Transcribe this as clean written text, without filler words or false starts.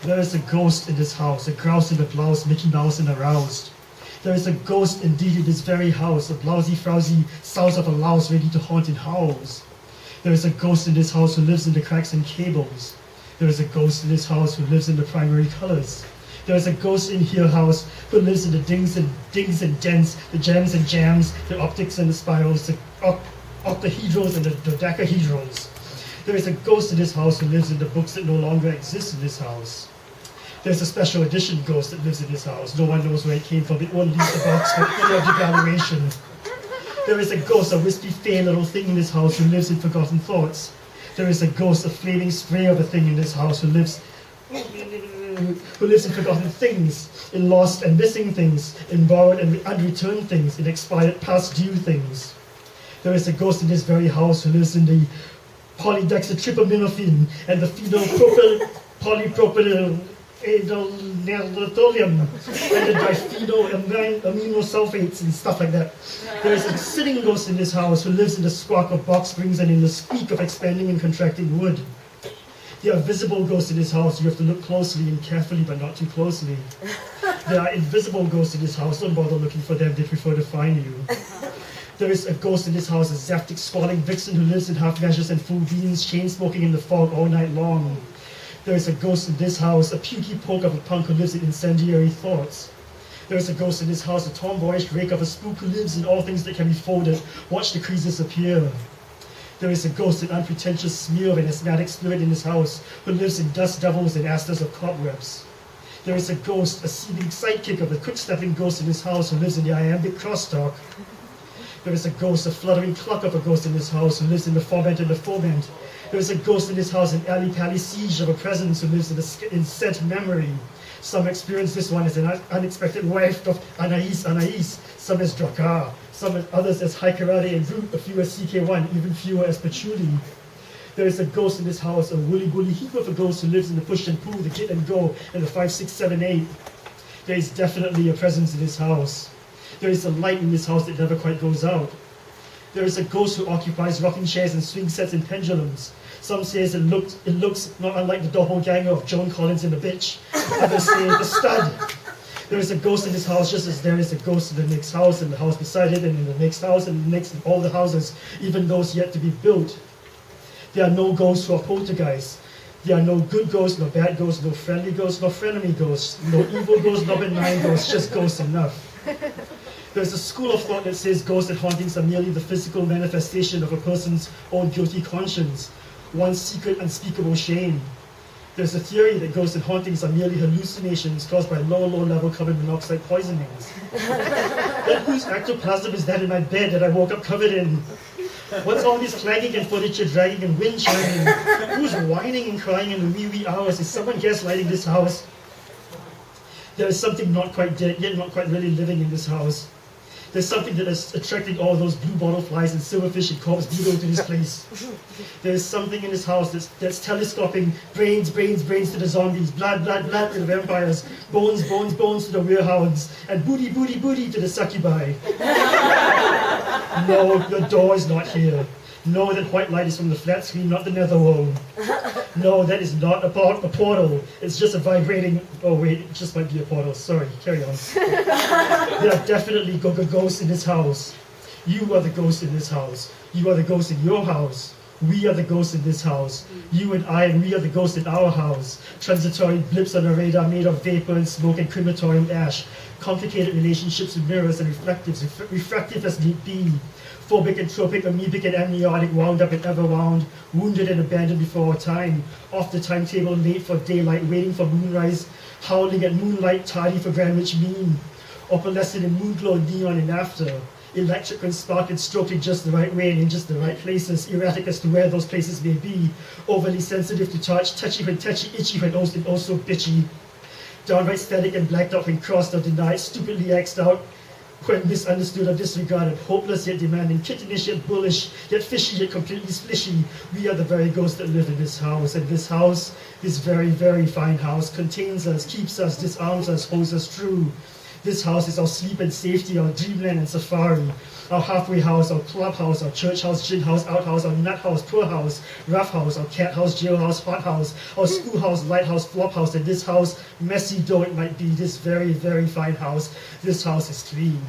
There is a ghost in this house, a grouse in a blouse, Mickey Mouse and aroused. There is a ghost indeed in this very house, a blousy, frowsy souse of a louse ready to haunt in howls. There is a ghost in this house who lives in the cracks and cables. There is a ghost in this house who lives in the primary colors. There is a ghost in here house who lives in the dings and dents, the gems and jams, the optics and the spirals, the octahedrals and the dodecahedrals. There is a ghost in this house who lives in the books that no longer exist in this house. There's a special edition ghost that lives in this house. No one knows where it came from. It won't leave the box for any of the valuation. There is a ghost, a wispy, fair little thing in this house who lives in forgotten thoughts. There is a ghost, a flaming spray of a thing in this house who lives in forgotten things, in lost and missing things, in borrowed and unreturned things, in expired past due things. There is a ghost in this very house who lives in the polydexatripaminophene and the phenylpropyl polypropyl adolnitolium and the diphenylaminosulfates and stuff like that. There is a sitting ghost in this house who lives in the squawk of box springs and in the squeak of expanding and contracting wood. There are visible ghosts in this house. You have to look closely and carefully, but not too closely. There are invisible ghosts in this house. Don't bother looking for them. They prefer to find you. There is a ghost in this house, a zaptic, squalling vixen who lives in half measures and full beans, chain smoking in the fog all night long. There is a ghost in this house, a pukey poke of a punk who lives in incendiary thoughts. There is a ghost in this house, a tomboyish rake of a spook who lives in all things that can be folded. Watch the creases appear. There is a ghost, an unpretentious smear of an asthmatic spirit in this house who lives in dust devils and asters of cobwebs. There is a ghost, a seething sidekick of a quick-stepping ghost in this house who lives in the iambic crosstalk. There is a ghost, a fluttering cluck of a ghost in this house who lives in the foment and the foment. There is a ghost in this house, an alley-pally siege of a presence who lives in set memory. Some experience this one as an unexpected wife of Anais, some as Drakkar, some as others as High Karate and Root, a few as CK1, even fewer as Patchouli. There is a ghost in this house, a woolly heap of a ghost who lives in the push and pull, the get and go, and the 5, 6, 7, 8. There is definitely a presence in this house. There is a light in this house that never quite goes out. There is a ghost who occupies rocking chairs and swing sets and pendulums. Some say it looks not unlike the doppelganger of Joan Collins in The Bitch. Others say the stud. There is a ghost in this house just as there is a ghost in the next house and the house beside it and in the next house and the next and all the houses, even those yet to be built. There are no ghosts who are poltergeists. There are no good ghosts, no bad ghosts, no friendly ghosts, no frenemy ghosts, no evil ghosts, no benign ghosts, just ghosts enough. There's a school of thought that says ghosts and hauntings are merely the physical manifestation of a person's own guilty conscience, one's secret unspeakable shame. There's a theory that ghosts and hauntings are merely hallucinations caused by low-level carbon monoxide poisonings. Then whose ectoplasm is that in my bed that I woke up covered in? What's all this clanging and furniture dragging and wind chiming? Who's whining and crying in the wee hours? Is someone gaslighting this house? There is something not quite dead, yet not quite really living in this house. There's something that is attracting all those blue bottle flies and silverfish and corpse beetle to this place. There is something in this house that's telescoping brains to the zombies, blood to the vampires, bones to the werehounds, and booty to the succubi. No, your door is not here. No, that white light is from the flat screen, not the netherworld. No, that is not a portal. It's just a vibrating... Oh wait, it just might be a portal. Sorry, carry on. There are definitely ghosts in this house. You are the ghost in this house. You are the ghost in your house. We are the ghosts in this house. You and I and we are the ghosts in our house. Transitory blips on a radar made of vapor and smoke and crematorium ash. Complicated relationships with mirrors and refractive as need be. Phobic and tropic, amoebic and amniotic, wound up and ever wound, wounded and abandoned before our time, off the timetable, late for daylight, waiting for moonrise, howling at moonlight, tardy for Greenwich Mean, opalescent in moonglow, neon and after, electric and spark and stroke in just the right way and in just the right places, erratic as to where those places may be, overly sensitive to touch, touchy when touchy, itchy when also bitchy, downright static and blacked out when crossed or denied, stupidly X'd out, when misunderstood or disregarded, hopeless yet demanding, kittenish yet bullish, yet fishy yet completely splishy. We are the very ghosts that live in this house, and this house, this very, very fine house, contains us, keeps us, disarms us, holds us true. This house is our sleep and safety, our dreamland and safari. Our halfway house, our clubhouse, our church house, gin house, outhouse, our nut house, poor house, rough house, our cat house, jailhouse, hot house, our schoolhouse, lighthouse, flop house, and this house, messy though it might be, this very, very fine house, this house is clean.